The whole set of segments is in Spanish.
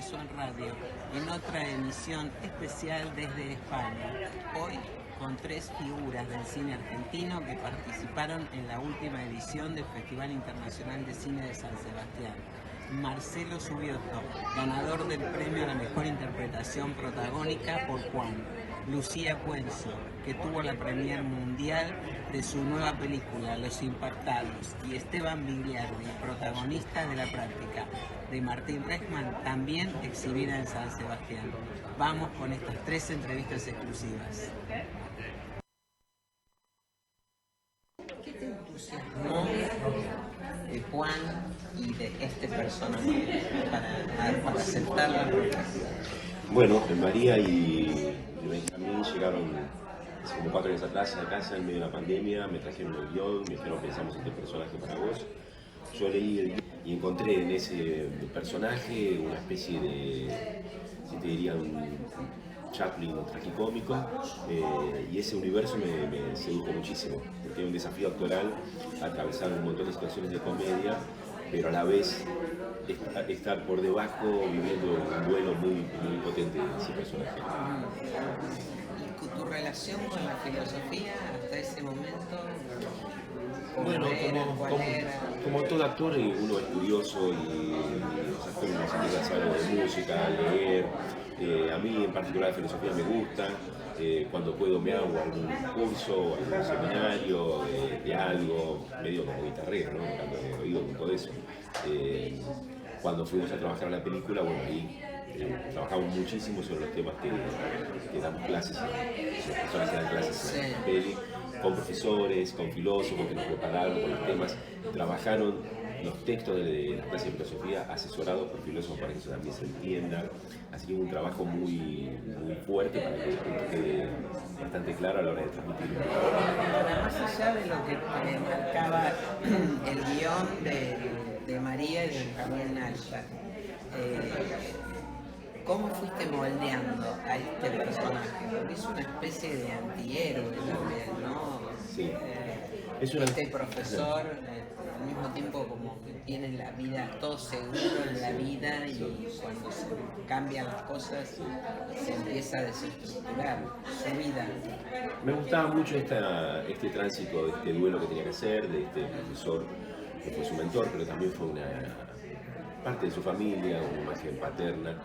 Sol Radio en otra emisión especial desde España. Hoy con 3 figuras del cine argentino que participaron en la última edición del Festival Internacional de Cine de San Sebastián. Marcelo Subioto, ganador del premio a la mejor interpretación protagónica por Juan. Lucía Cuenzo, que tuvo la premier mundial de su nueva película Los Impactados, y Esteban Vigliardi, protagonista de La Práctica, de Martín Rechman, también exhibida en San Sebastián. Vamos con estas 3 entrevistas exclusivas. ¿Qué te entusiasmó de Juan y de este personaje para aceptar la propuesta? Bueno, María y Benjamín llegaron hace como 4 años atrás a casa en medio de la pandemia, me trajeron el guión, me dijeron pensamos en este personaje para vos. Yo leí el guión y encontré en ese personaje una especie de, si te diría, un Chaplin tragicómico, y ese universo me sedujo muchísimo, porque es un desafío actoral atravesar un montón de situaciones de comedia, pero a la vez estar por debajo viviendo un duelo muy potente de ese personaje. ¿Y tu relación con la filosofía hasta ese momento? Bueno, como todo actor, uno es curioso y los actores nos interesa saber algo de música, leer. A mí en particular la filosofía me gusta. Cuando puedo me hago algún curso, algún seminario de algo, medio como guitarrero, ¿no? Tocando el oído con todo eso. Cuando fuimos a trabajar en la película, bueno, ahí trabajamos muchísimo sobre los temas que damos clases, las personas que dan clases en la peli, con profesores, con filósofos que nos prepararon con los temas, trabajaron los textos de las clases de filosofía asesorados por filósofos para que eso también se entienda. Así que hubo un trabajo muy fuerte para que quede bastante claro a la hora de transmitirlo. Más allá de lo que marcaba el guión de María y de Benjamín Alta, ¿cómo fuiste moldeando a este personaje? Porque es una especie de antihéroe también, ¿no? Sí. Este profesor, al mismo tiempo como que tiene la vida, todo seguro en la vida, y cuando se cambian las cosas se empieza a desestructurar su vida. Me gustaba mucho este tránsito, de este duelo que tenía que hacer, de este profesor que fue su mentor, pero también fue una parte de su familia, una imagen paterna,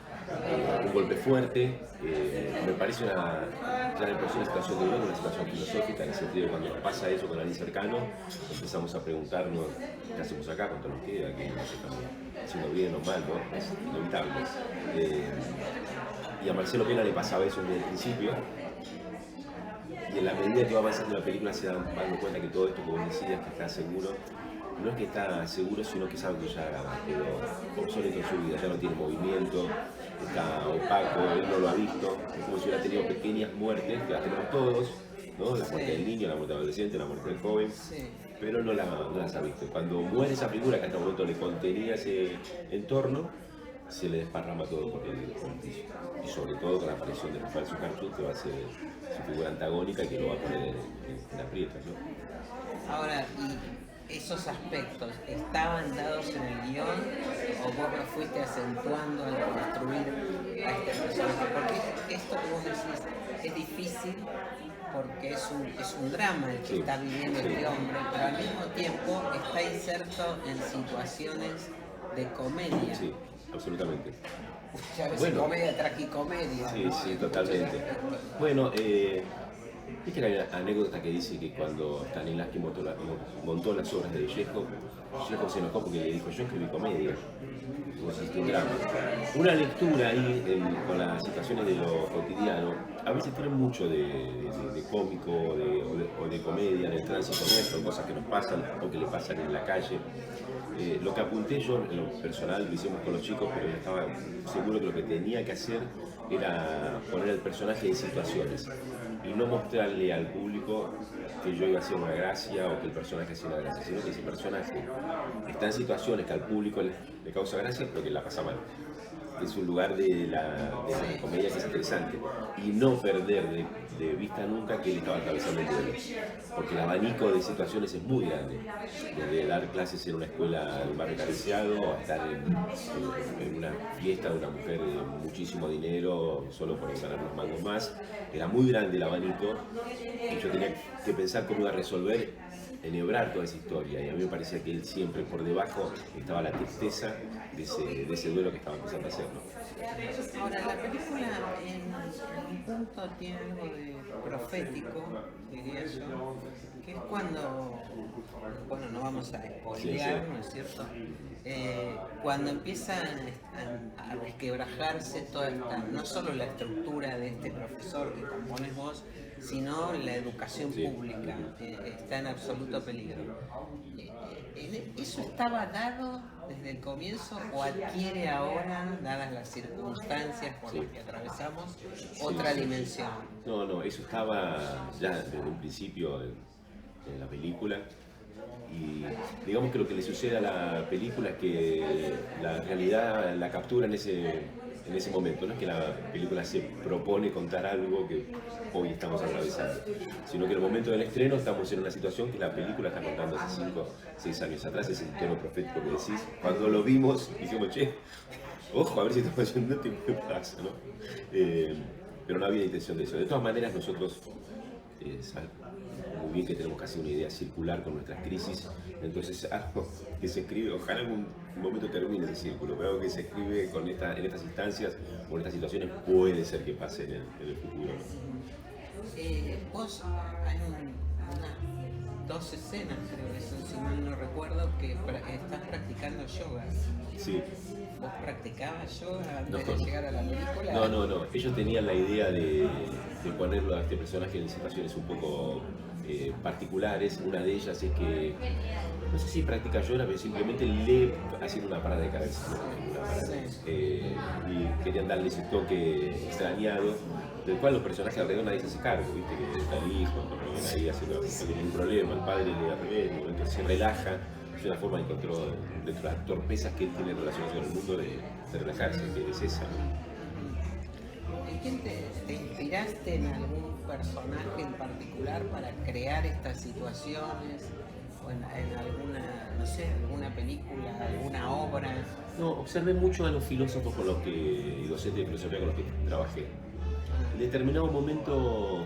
un golpe fuerte. Me parece ya de por sí una situación de duelo, una situación filosófica, en el sentido de cuando nos pasa eso con alguien cercano, empezamos a preguntarnos qué hacemos acá, cuánto nos queda, qué nos estamos haciendo bien o mal, ¿no? Es inevitable. Y a Marcelo Pena le pasaba eso desde el principio, y en la medida que va avanzando la película se dan dando cuenta que todo esto que vos decías, que está seguro, no es que está seguro, sino que sabe que ya quedó obsoleto en su vida, ya no tiene movimiento, está opaco, él no lo ha visto, es como si hubiera tenido pequeñas muertes, que las tenemos todos, ¿no? La muerte del niño, la muerte del adolescente, la muerte del joven, pero no las ha visto. Cuando muere esa figura que hasta el momento le contenía ese entorno, se le desparrama todo por el piso. Y sobre todo con la aparición de Rafael Sucarchuk, que va a ser su figura antagónica y que lo va a poner en aprietos, ¿no? Ahora, ¿esos aspectos estaban dados en el guión o vos los fuiste acentuando al construir a este personaje? Porque esto que vos decís es difícil porque es un drama el que está viviendo este hombre, pero al mismo tiempo está inserto en situaciones de comedia. Sí, absolutamente. Ya ves, comedia, tragicomedia. Sí, ¿no? sí, totalmente. Bueno, viste que hay una anécdota que dice que cuando Stanislavski montó las obras de Chekhov se enojó porque le dijo: yo escribí comedia, vos hiciste un drama. Una lectura ahí con las situaciones de lo cotidiano a veces tiene mucho de cómico o de comedia en el tránsito nuestro, cosas que nos pasan o que le pasan en la calle. Lo que apunté yo en lo personal lo hicimos con los chicos, pero yo estaba seguro que lo que tenía que hacer era poner al personaje en situaciones y no mostrarle al público que yo iba a hacer una gracia o que el personaje hacía una gracia, sino que ese personaje está en situaciones que al público le causa gracia pero que la pasa mal. que es un lugar de la comedia que es interesante. Y no perder de vista nunca que él estaba atravesando el duelo. Porque el abanico de situaciones es muy grande. Desde dar clases en una escuela de un barrio carenciado, a estar en una fiesta de una mujer de muchísimo dinero, solo por ganar unos mangos más. Era muy grande el abanico y yo tenía que pensar cómo iba a resolver, enhebrar toda esa historia. Y a mí me parecía que él siempre por debajo estaba la tristeza de ese duelo que estaba empezando a hacer, ¿no? Ahora, la película en un punto tiene algo de profético, diría yo, que es cuando, bueno, no vamos a spoilear, sí. ¿no es cierto? Cuando empieza a resquebrajarse toda esta, no solo la estructura de este profesor que compones vos, sino la educación pública, está en absoluto peligro. ¿Eso estaba dado desde el comienzo o adquiere ahora, dadas las circunstancias por las que atravesamos, otra dimensión? No, eso estaba ya desde un principio en la película. Y digamos que lo que le sucede a la película es que la realidad la captura en ese momento. No es que la película se propone contar algo que hoy estamos atravesando, sino que en el momento del estreno estamos en una situación que la película está contando hace 5 o 6 años atrás, ese tono profético que decís. Cuando lo vimos dijimos, che, ojo, a ver si estamos haciendo tiempo que pasa, ¿no? Pero no había intención de eso. De todas maneras, nosotros muy bien que tenemos casi una idea circular con nuestras crisis, entonces algo que se escribe, ojalá en algún momento termine ese círculo, pero algo que se escribe en estas instancias o en estas situaciones puede ser que pase en el futuro, ¿no? Vos hay unas 2 escenas, creo que son, si mal no recuerdo, que estás practicando yoga. Sí. ¿Vos practicabas yoga antes de llegar a la película? No. Ellos tenían la idea de ponerlo a este personaje en situaciones un poco particulares. Una de ellas es que, no sé si practica yoga, pero simplemente lee haciendo una parada de cabeza. Y querían darle ese toque extrañado, del cual los personajes alrededor nadie se hace cargo, ¿viste? Que está el hijo, no ven ahí haciendo ningún problema, el padre le da revés, entonces se relaja. Es una forma de encontrar dentro de las torpezas que él tiene en relación con el mundo de relajarse, que es esa, ¿no? ¿Y quién te inspiraste en algún personaje en particular para crear estas situaciones? ¿O en alguna, no sé, alguna película, alguna obra? No, observé mucho a los filósofos y docentes de filosofía con los que trabajé. En determinado momento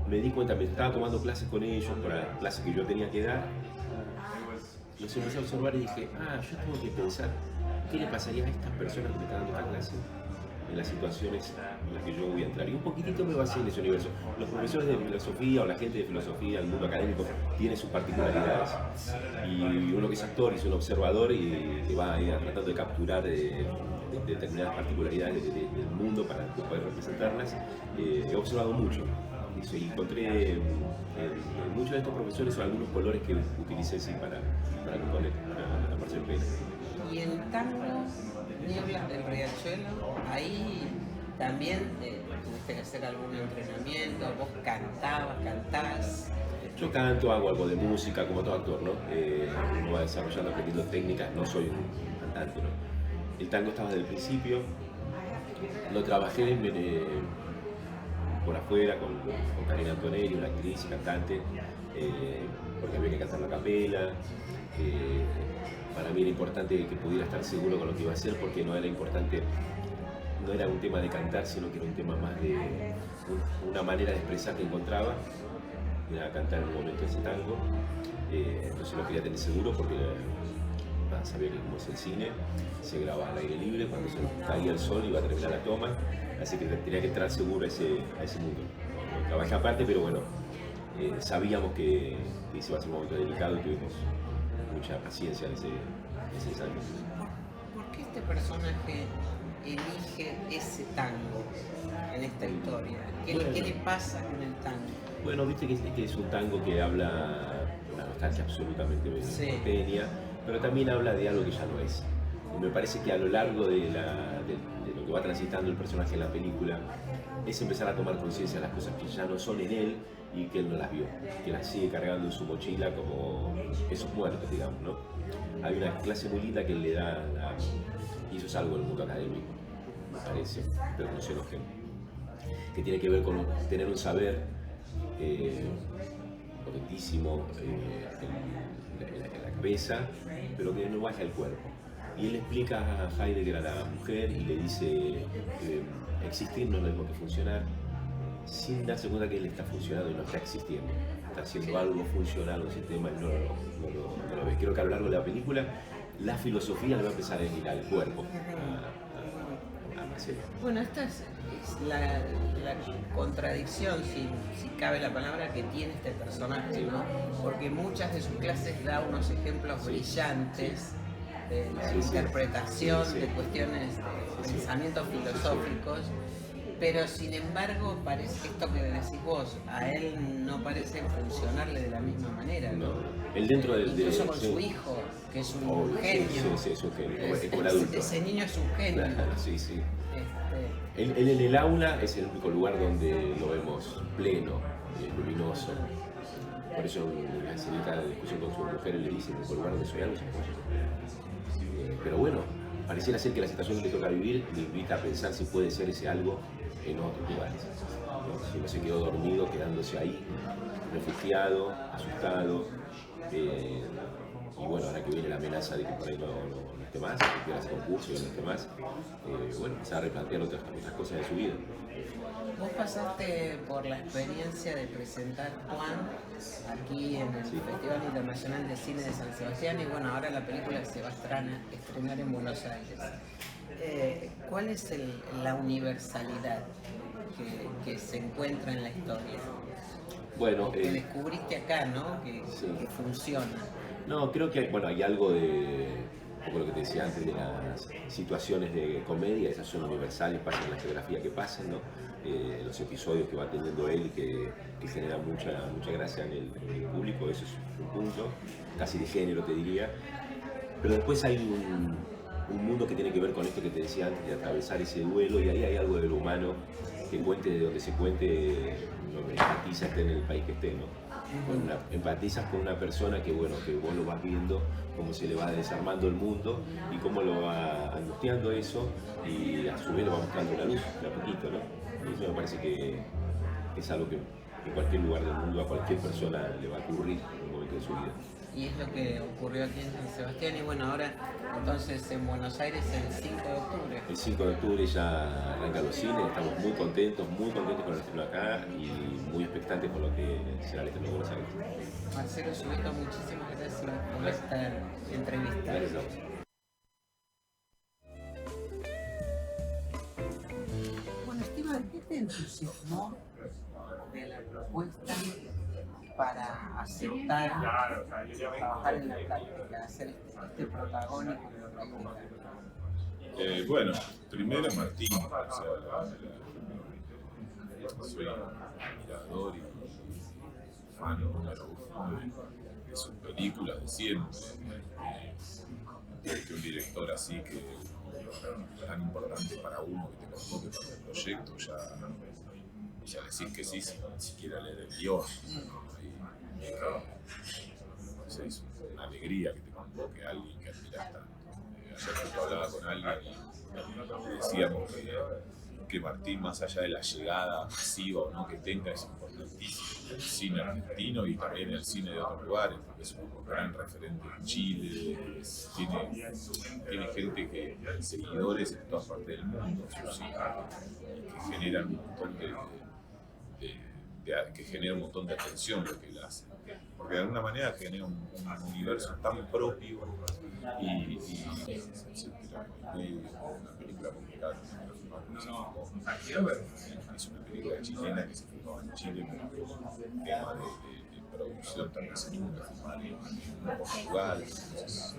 me di cuenta, me estaba tomando clases con ellos, para clases que yo tenía que dar. Los empecé a observar y dije, yo tengo que pensar qué le pasaría a estas personas que me están dando esta clase en las situaciones en las que yo voy a entrar. Y un poquitito me basé en ese universo. Los profesores de filosofía o la gente de filosofía, el mundo académico, tiene sus particularidades. Y uno que es actor y es un observador y va tratando de capturar determinadas particularidades del mundo para poder representarlas. He observado mucho. Y encontré en muchos de estos profesores algunos colores que utilicé para componer a Marcelo Pena. Y en tango, Nieblas del Riachuelo, ahí también tuviste que hacer algún entrenamiento, vos cantás. Yo canto, hago algo de música, como todo actor, ¿no? Uno va desarrollando, aprendiendo técnicas, no soy un cantante, ¿no? El tango estaba desde el principio, lo trabajé por afuera con Karina Antonelli, una actriz y cantante, porque había que cantar la capela. Para mí era importante que pudiera estar seguro con lo que iba a hacer, porque no era un tema de cantar, sino que era un tema más de una manera de expresar que encontraba, era cantar en un momento ese tango. Entonces lo quería tener seguro porque sabía que como es el cine, se graba al aire libre, cuando se caía el sol iba a terminar la toma, así que tenía que entrar seguro a ese mundo. Trabajé aparte, pero bueno, sabíamos que ese iba a ser un momento delicado y tuvimos mucha paciencia en ese ensayo. ¿Por qué este personaje elige ese tango en esta historia? ¿Qué le pasa con el tango? Bueno, viste que es un tango que habla de una nostalgia absolutamente porteña, pero también habla de algo que ya no es. Y me parece que a lo largo de lo que va transitando el personaje en la película, es empezar a tomar conciencia de las cosas que ya no son en él y que él no las vio, que las sigue cargando en su mochila como esos muertos, digamos, ¿no? Hay una clase muy linda que él le da, y eso es algo del mundo académico, me parece, pero no se enojen, que tiene que ver con tener un saber potentísimo en la cabeza, pero que no baja al cuerpo. Y él explica a Heidegger a la mujer y le dice existir no es lo mismo que funcionar, sin darse cuenta que él está funcionando y no está existiendo. Está haciendo algo funcional en un sistema y no lo ve. Creo que a lo largo de la película la filosofía le va a empezar a ir al cuerpo a Marcelo. Bueno, esta es la contradicción, si cabe la palabra, que tiene este personaje, ¿no? Porque muchas de sus clases da unos ejemplos brillantes de la interpretación de cuestiones de pensamientos filosóficos, pero sin embargo parece esto que decís vos, a él no parece funcionarle de la misma manera, ¿no? Él dentro incluso con su hijo, que es un genio. Sí, es un genio, es como el adulto. Ese niño es un genio. Claro, sí. Él en el aula es el único lugar donde lo vemos pleno, luminoso. Por eso en la escenita de discusión con su mujer él le dice, el único lugar donde soy algo es apoyo. Pero bueno, pareciera ser que la situación que le toca vivir le invita a pensar si puede ser ese algo en otros lugares. Si no se quedó dormido, quedándose ahí, refugiado, asustado. Y bueno, ahora que viene la amenaza de que por ahí no esté más, que pierda ese concurso y no esté más, bueno, empezar a replantear otras cosas de su vida. Vos pasaste por la experiencia de presentar Juan aquí en el Festival Internacional de Cine de San Sebastián y bueno, ahora la película se va a estrenar en Buenos Aires. ¿Cuál es la universalidad que se encuentra en la historia? Bueno, que descubriste acá, ¿no? Que funciona. No, creo que hay algo de, como lo que te decía antes, de las situaciones de comedia, esas son universales, pasan en la geografía que pasan, ¿no? Los episodios que va teniendo él y que generan mucha gracia en el público, eso es un punto, casi de género te diría. Pero después hay un mundo que tiene que ver con esto que te decía antes, de atravesar ese duelo, y ahí hay algo de lo humano, que cuente de donde se cuente, lo empatiza esté en el país que esté, ¿no? Empatizas con una persona que, bueno, que vos lo vas viendo, cómo se le va desarmando el mundo y cómo lo va angustiando eso, y a su vez lo va mostrando la luz, de a poquito, ¿no? Y eso me parece que es algo que en cualquier lugar del mundo a cualquier persona le va a ocurrir en un momento de su vida. Y es lo que ocurrió aquí en San Sebastián y bueno, ahora entonces en Buenos Aires el 5 de octubre. El 5 de octubre ya arrancan los cines, estamos muy contentos con el estreno acá y muy expectantes con lo que será el estreno de Buenos Aires. Marcelo Subito, muchísimas gracias por esta entrevista. Gracias a vos. Bueno, Esteban, ¿qué te entusiasmó de la propuesta para aceptar trabajar en la práctica, hacer este protagónico de lo que bueno, primero Martín, soy admirador y fan número uno de sus películas de siempre. Que un director así que tan importante para uno que te convoque para el proyecto, ya decís que sí, sin siquiera leer el guión. Es una alegría que te convoque a alguien que admiras tanto. Ayer yo hablaba con alguien y decíamos que Martín, más allá de la llegada masiva o no que tenga, es importantísimo en el cine argentino y también en el cine de otros lugares, porque es un gran referente en Chile, tiene gente seguidores en todas partes del mundo, sus hijos, que generan un montón que genera un montón de atención lo que él hace, porque de alguna manera genera un universo tan propio y una película complicada. Es una película chilena que se filmó en Chile con un tema de producción también se tuvo que filmar en Portugal, entonces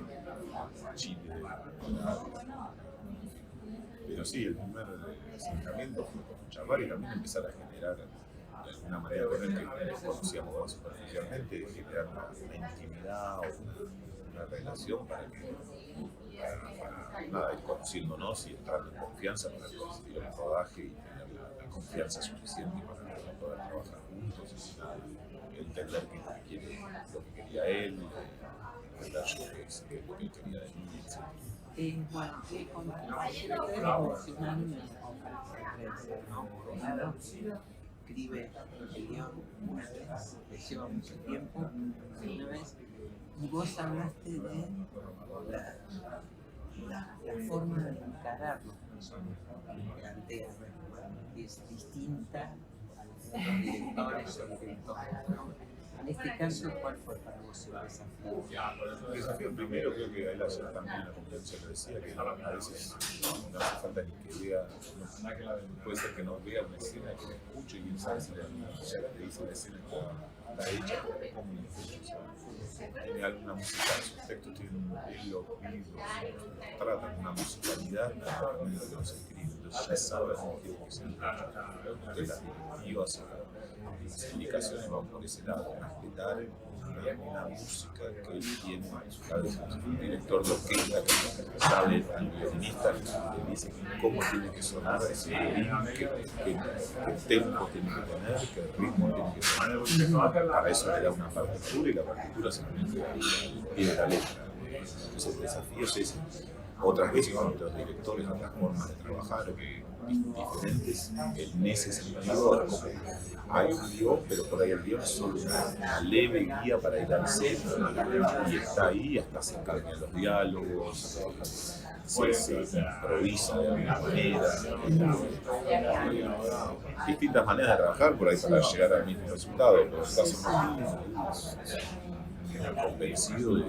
Chile. Pero sí, el primer acercamiento fue con Chavar y también empezar a generar de alguna manera con él que nos conocíamos más superficialmente, generar una intimidad o una relación para nada, ir conociéndonos y entrando en confianza para conseguir el rodaje y tener la confianza suficiente para poder trabajar juntos y nada, entender qué es lo que quiere, lo que quería él, entender yo qué es lo que él quería de mí, etc. Bueno, ustedes evolucionaron en la conferencia de prensa, ¿no? Primero escribe el guión una vez, le lleva mucho tiempo, una vez, y vos hablaste de la forma de encararlo que plantea, que es distinta a los directores o directores, ¿no? En este caso, ¿cuál fue para vos el desafío? El desafío primero, creo que él ayer también en la conferencia lo decía, que a veces no hace falta ni que vea, puede ser que no vea una escena, que la escuche y él sabe si ya le dice la escena está hecha, cómo la escucha, tiene alguna música, sus textos tienen un hilo, tratan una musicalidad en la manera que los escribe, entonces ya sabe cómo tiene que ser. Entonces las directivas, las indicaciones van por ese lado, respetar una música que él tiene en su cabeza. El director de orquesta que sabe, al violinista le dice cómo tiene que sonar ese violín, qué tempo tiene que tener, qué ritmo tiene que tener. Para eso le da una partitura y la partitura se tiene la letra. Entonces el desafío es ese. Otras veces con otros directores, otras formas de trabajar diferentes, en ese sentido es como hay un guión, pero por ahí el guión es solo una leve guía para ir al centro y está ahí, hasta se cambian los diálogos, se improvisa de alguna manera, distintas maneras de trabajar por ahí para llegar al mismo resultado. Pero en el caso más convencido y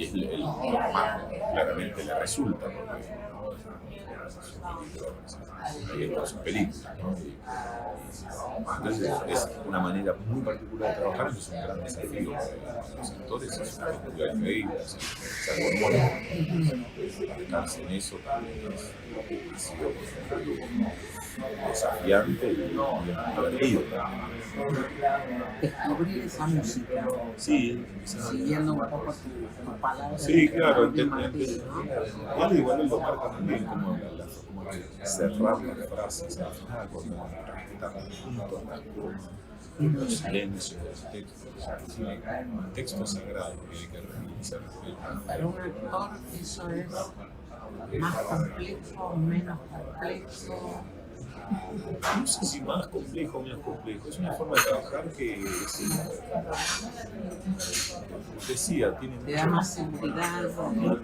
es el más claramente le resulta porque ahí está su película, ¿no? Entonces es una manera muy particular de trabajar, que es un gran desafío para los actores, es una película increíble, se hormona, dedicarse en eso también ha sido desafiante y divertido también. Descubrir esa música, Sí, siguiendo un poco tu palabra. sí, claro, igual lo marca también como que cerrar las frases al final, cuando respetar los puntos, las curvas, los silencios de los textos, el texto sagrado que hay que realizar. Para un actor eso es más complejo, menos complejo. No sé si más complejo o menos complejo, es una forma de trabajar que decía, tiene Te da más seguridad.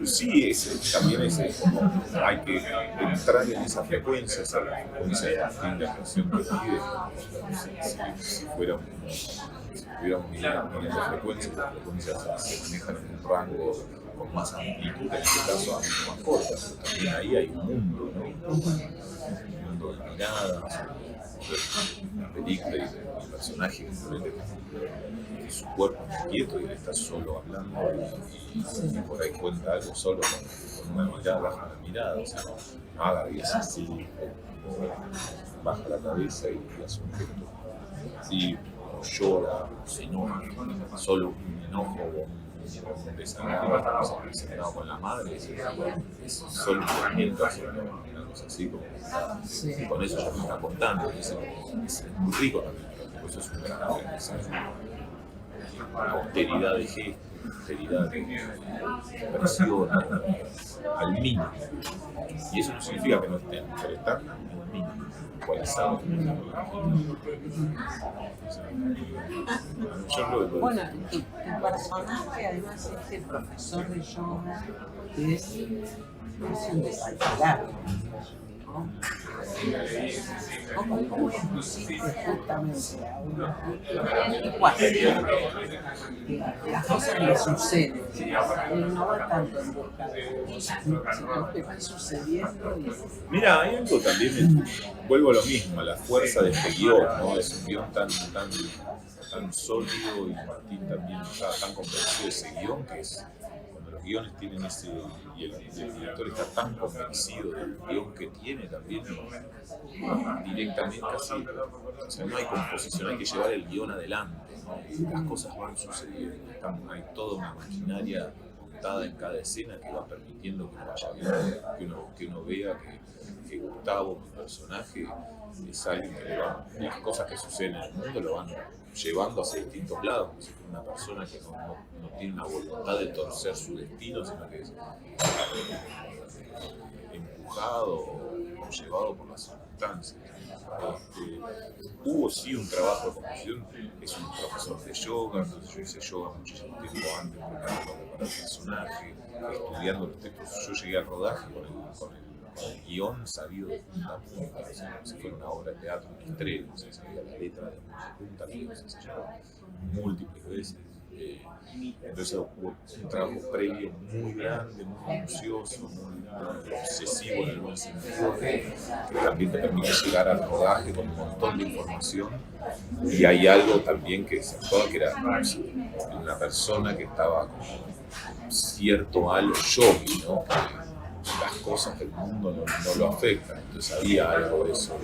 sí, también hay que entrar en esa frecuencia de atención que pide. Si fuéramos midiendo frecuencias, las frecuencias se manejan en un rango con más amplitud, en este caso más corta, pero también ahí hay un mundo, ¿no? Un mundo de miradas, una película y el personaje que su cuerpo está quieto y él está solo hablando y por ahí cuenta algo solo con una mirada, baja la mirada, o sea, no haga y es así, baja la cabeza y hace un gesto así, o llora, o se enoja, solo un enojo o un desagrado con la madre, es solo un movimiento haciendo una cosa así, como, y con eso ya me está contando, es muy rico también, por eso es un gran aprendizaje. Austeridad de gesto, austeridad de expresión, al mínimo. Y eso no significa que no estén, pero están al mínimo, igualizados. Bueno, tu personaje además es el profesor de yoga, que es un desalterable, ¿no? ¿Cómo pusiste justamente a una ecuación que las cosas le suceden? No va tanto en busca de cosas, sino que van sucediendo y... Mira, hay algo también, vuelvo a lo mismo, a la fuerza de este guión, ¿no? Es un guión tan sólido y Martín también está tan convencido de ese guión que es, cuando los guiones tienen ese, y el director está tan convencido del guión que tiene también, directamente casi, o sea, no hay composición, hay que llevar el guión adelante, ¿no? Y las cosas van sucediendo, hay toda una maquinaria montada en cada escena que va permitiendo que vaya bien, que uno vea que Gustavo, mi personaje, es alguien que le va, las cosas que suceden en el mundo lo van llevando hacia distintos lados, como si fuera una persona que no tiene una voluntad de torcer su destino, sino que es empujado o llevado por las circunstancias. Hubo sí un trabajo de composición, es un profesor de yoga, entonces yo hice yoga muchísimo tiempo antes para preparar el personaje, estudiando los textos. Yo llegué al rodaje con el guión sabido de punta a punta, o sea, si fuera una obra de teatro, un estreno, o sea, sabía la letra de punta a punta, se ensayaba múltiples veces. Entonces hubo un trabajo previo muy grande, muy minucioso, muy obsesivo en el buen sentido, que también te permite llegar al rodaje con un montón de información. Y hay algo también que se actuaba, que era una persona que estaba con cierto halo yogi, ¿no? Las cosas del mundo no lo afectan, entonces había algo de eso,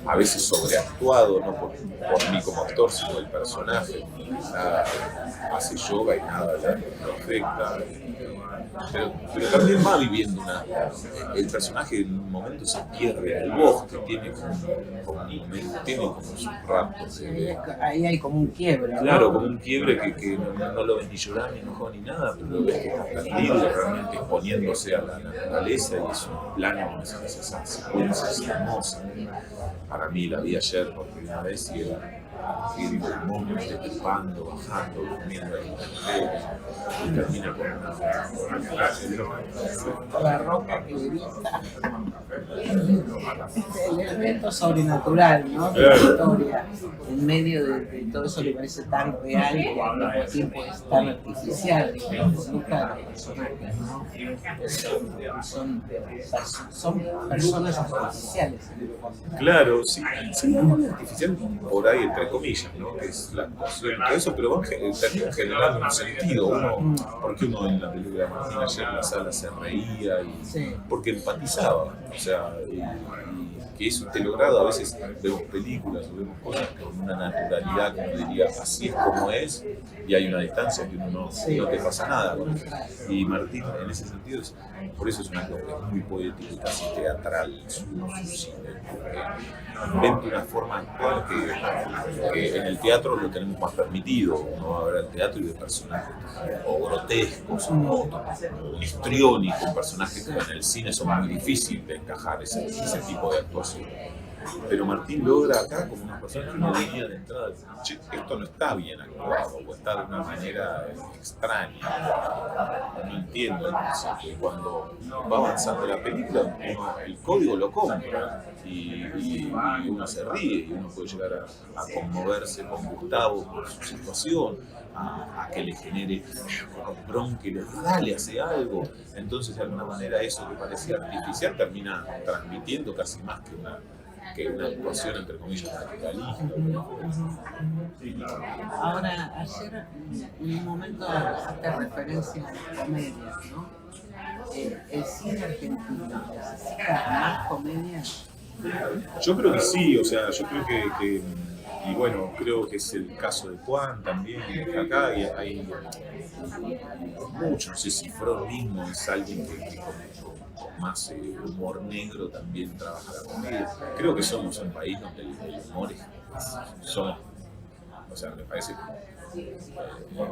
a veces sobreactuado, no por mí como actor, sino el personaje, nada hace yoga y nada lo afecta, pero también va viviendo el personaje en un momento se pierde en el bosque, tiene como sus raptos. Ahí hay como un quiebre, ¿no? Claro, como un quiebre que no lo ves ni llorar, ni enojado, ni nada, pero lo ves que está perdido, realmente exponiéndose a la naturaleza, y es un plano, esas secuencias hermosas. Para mí la vi ayer por primera vez y era ir el mundo trepando, bajando, durmiendo ahí y termina con la roca que grita, el elemento sobrenatural, ¿no? De la historia, en medio de todo eso le parece tan real y al mismo tiempo es tan artificial, nunca los personajes, ¿no? Son personas artificiales. Claro, sí, muy artificial por ahí, entre comillas, ¿no? Que es la actuación y todo eso, pero van generando un sentido. Porque uno en la película de Martín ayer en la sala se reía porque empatizaba, o sea, y que eso esté logrado. A veces vemos películas o vemos cosas con una naturalidad que uno diría así es como es, y hay una distancia que uno no te pasa nada con eso. Y Martín en ese sentido por eso es un actor que es muy poético y casi teatral su cine, porque inventa una forma actual que en el teatro lo tenemos más permitido. Uno va a ver el teatro y ve personajes o grotescos o histriónicos, personajes que en el cine son muy difíciles de encajar ese tipo de actuación. Pero Martín logra acá como una persona que no venía de entrada, che, esto no está bien actuado, o está de una manera extraña, no entiendo el concepto. Y cuando va avanzando la película, el código lo compra y uno se ríe y uno puede llegar a conmoverse con Gustavo por su situación, a que le genere bronca y le dale, hace algo. Entonces de alguna manera eso que parecía artificial termina transmitiendo casi más que una actuación entre comillas naturalista. Ahora, ayer en un momento hiciste referencia a las comedias, ¿no? ¿El cine argentino necesita más comedias? Yo creo que sí, o sea, yo creo que y bueno, creo que es el caso de Juan también, acá hay muchos, no sé si Freud mismo es alguien que con más humor negro también trabaja la comedia. Creo que somos un país donde el humor somos, o sea, me parece que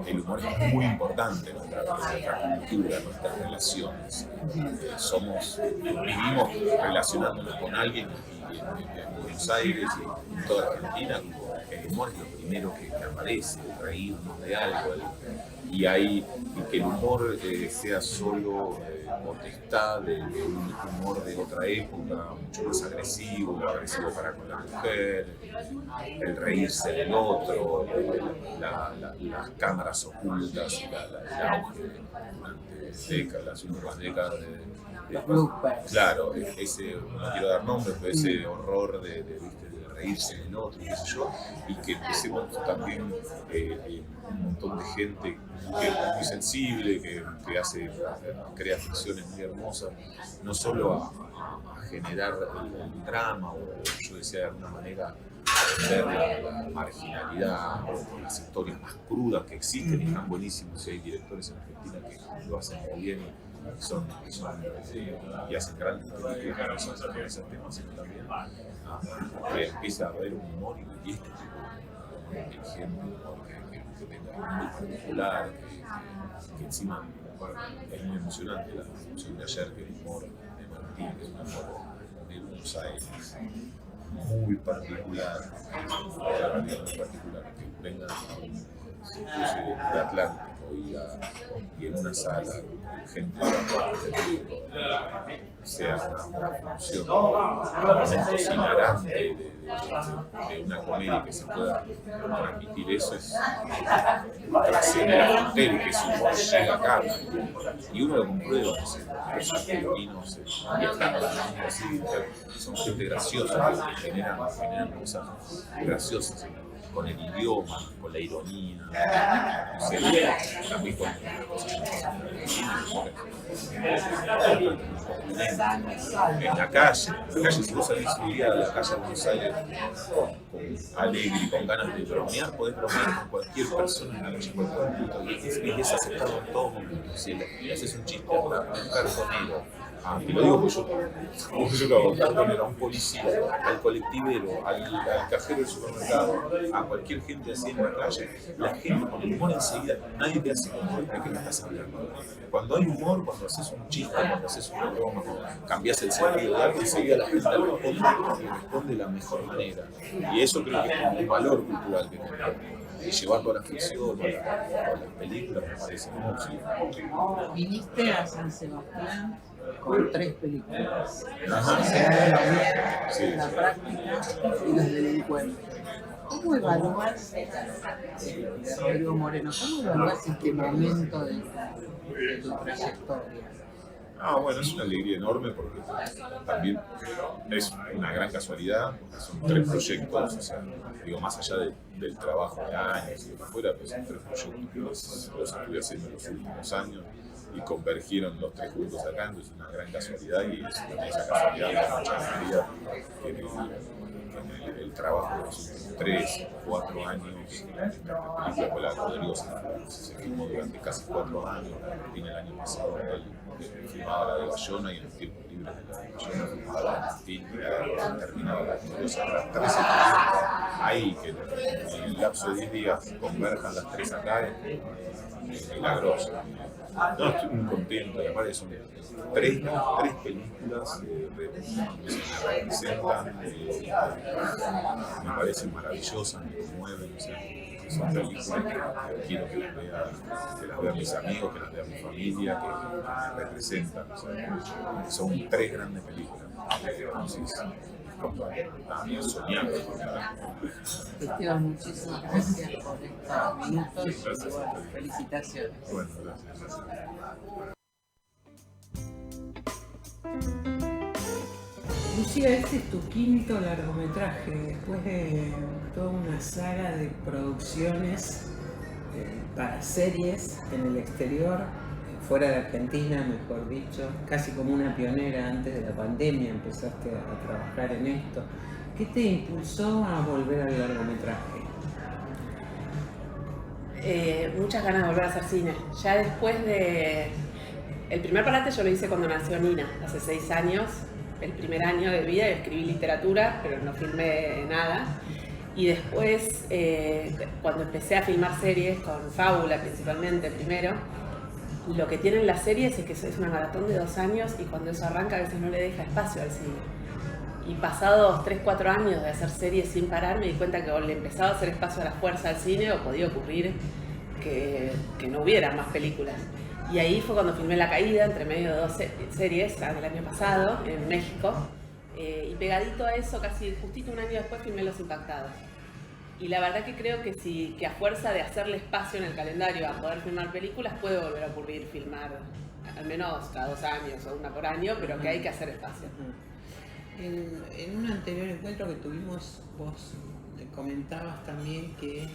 el humor es muy importante en nuestra cultura, en nuestras relaciones. Vivimos relacionándonos con alguien en Buenos Aires y en toda Argentina, el humor es lo primero que aparece, reírnos de algo, y que el humor sea solo potestad de un humor de otra época, mucho más agresivo para con la mujer, el reírse del otro, las cámaras ocultas, el auge durante las últimas décadas de los bloopers. Claro, ese, no quiero dar nombres, pero ese horror de reírse del otro, qué sé yo, y que empecemos también un montón de gente que es muy sensible, que crea ficciones muy hermosas, no solo a generar el drama, o yo decía de alguna manera, ver la marginalidad o las historias más crudas que existen, y están buenísimos, y hay directores en Argentina que lo hacen muy bien y hacen grandes películas con esos temas, sino también que empieza a haber un humor y este tipo de inteligente, un humor que tenga muy particular, que encima es muy emocionante la función de ayer, que el humor de Martín, que es un humor de Buenos Aires muy particular, que venga a un sitio de Atlántico y en una sala gente sea una función realmente hilarante de una comedia que se pueda transmitir eso, trasciende la frontera y que su humor llega acá y uno lo comprueba, los argentinos y así, son gente graciosa, que generan cosas graciosas con el idioma, con la ironía, también con las cosas en la calle, si vos salís un día a la calle de Buenos Aires alegre y con ganas de bromear, podés bromear con cualquier persona en la calle, cualquier punto, y es aceptado en todo momento. Si le haces un chiste a un cartonero, te lo digo porque yo lo hago, cartonero, a un policía, al colectivero, al cajero del supermercado, a cualquier gente así en la calle, la gente con el humor enseguida, nadie te hace como de qué me estás hablando. Cuando hay humor, cuando haces un chiste, cuando haces una broma, cuando cambias el sentido de algo, enseguida la gente responde de la mejor manera. Y eso creo que es un valor cultural que tenemos. Y llevar toda la ficción, todas las películas, me parece muy Viniste a San Sebastián con 3 películas. Ajá. La práctica y los delincuentes. ¿Cómo evalúas, Rodrigo Moreno, cómo evalúas este momento de tu trayectoria? Bueno, es una alegría enorme porque también es una gran casualidad, porque son 3 proyectos, o sea, digo, más allá del trabajo de años y de fuera, pues son 3 proyectos que los estuve haciendo en los últimos años y convergieron los 3 juntos acá, entonces es una gran casualidad y esa casualidad me da mucha alegría que el trabajo de los últimos 3 o 4 años, esta película fue la de Rodrigo se filmó durante casi 4 años, Argentina el año pasado, filmaba la de Bayona y en el tiempo libre de la de Bayona filmaba la de Martín y terminaba la Gloriosa, las 3 ahí, que en el lapso de 10 días converjan las 3 acá, es milagroso. No, estoy muy contento, y aparte son 3 películas que se representan, me parecen maravillosas, me conmueven, o sea, son películas que quiero que las vean mis amigos, que las vean mi familia, que me representan, o sea, son 3 grandes películas. Entonces, soñando. Esteban, muchísimas gracias por estos minutos y bueno, felicitaciones. Bueno, gracias. Lucía, este es tu 5º largometraje, después de toda una saga de producciones para series en el exterior, fuera de Argentina, mejor dicho, casi como una pionera antes de la pandemia, empezaste a trabajar en esto. ¿Qué te impulsó a volver al largometraje? Muchas ganas de volver a hacer cine. Ya después de... El primer parate yo lo hice cuando nació Nina, hace 6 años. El primer año de vida escribí literatura, pero no filmé nada. Y después, cuando empecé a filmar series, con Fábula principalmente primero, lo que tienen las series es que es una maratón de 2 años y cuando eso arranca a veces no le deja espacio al cine. Y pasados 3-4 años de hacer series sin parar, me di cuenta que o le empezaba a hacer espacio a la fuerza al cine o podía ocurrir que no hubiera más películas. Y ahí fue cuando filmé La Caída, entre medio de 2 series, el año pasado, en México. Y pegadito a eso, casi justito un año después, filmé Los Impactados. Y la verdad que creo que a fuerza de hacerle espacio en el calendario a poder filmar películas, puede volver a ocurrir filmar al menos cada 2 años o 1 por año, pero que hay que hacer espacio. En un anterior encuentro que tuvimos, vos te comentabas también que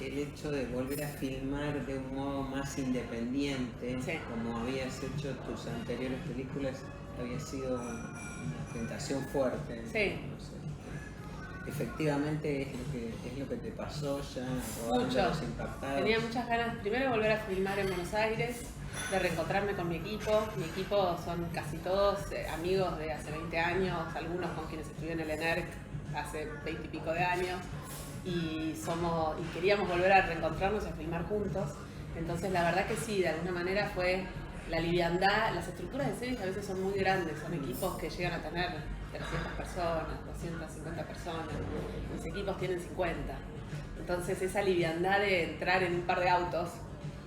el hecho de volver a filmar de un modo más independiente, Sí. como habías hecho tus anteriores películas, había sido una tentación fuerte. Sí. No sé, efectivamente es lo que te pasó ya rodando Mucho. Los Impactados. Tenía muchas ganas, primero, de volver a filmar en Buenos Aires, de reencontrarme con mi equipo. Mi equipo son casi todos amigos de hace 20 años, algunos con quienes estudié en el ENERC hace 20 y pico de años. Y queríamos volver a reencontrarnos y a filmar juntos. Entonces la verdad que sí, de alguna manera fue la liviandad. Las estructuras de series a veces son muy grandes, son equipos que llegan a tener 300 personas, 250 personas, mis equipos tienen 50. Entonces esa liviandad de entrar en un par de autos